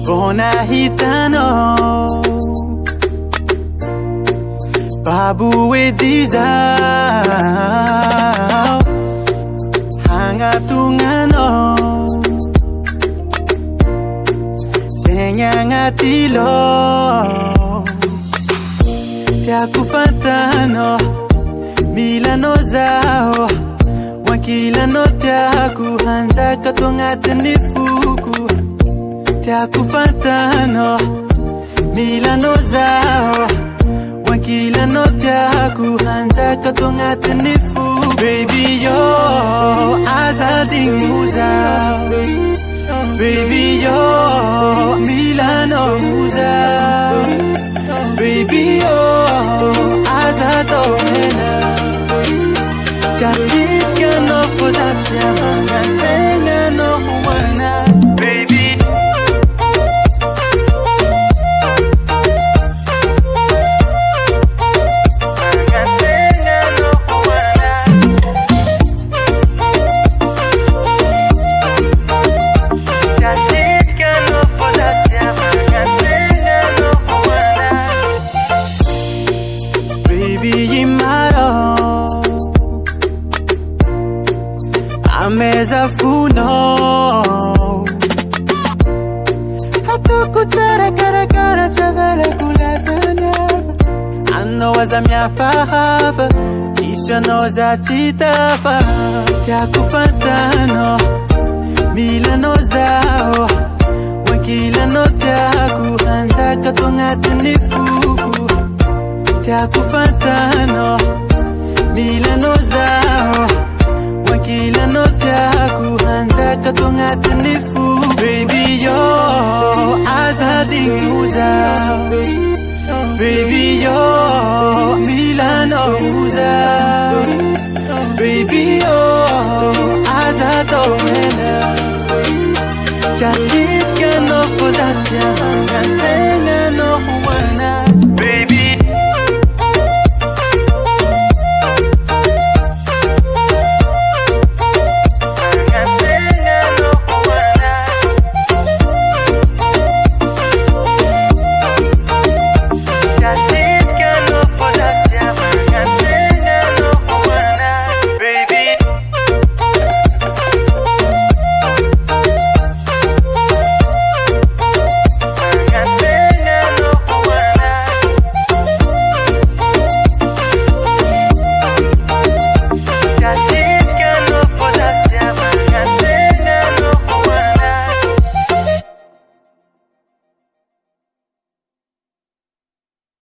Vona hitano Babu ediza Hangatungano Senyangatilo Tiakufatano Milano zao Wankilano tiaku Hanza katongatani fuku Tiakufatano Milano zao Wankilano tiaku Hanza katongatani fuku Baby yo Azading muzao Baby yo Milano muzao Baby yo Azado hena Jasit ka no fuzatya Magnantegna no huwana Baby Magnantegna no huwana Jasit ka no fuzatya Magnantegna no huwana Baby imaro Ameza funo Hatukutara karakara chavele kulazana Ano waza miafahava Kisha noza chitapa Tiakufatano Milano zao Wankilano tiaku Hanza katongatani fuku Tiakufatano Milano zao Wankilano tiaku Hanza katongatani fuku Baby yo Azading muzao Baby yo Milano muzao Baby yo Azado hena Jasit ka no fuzatya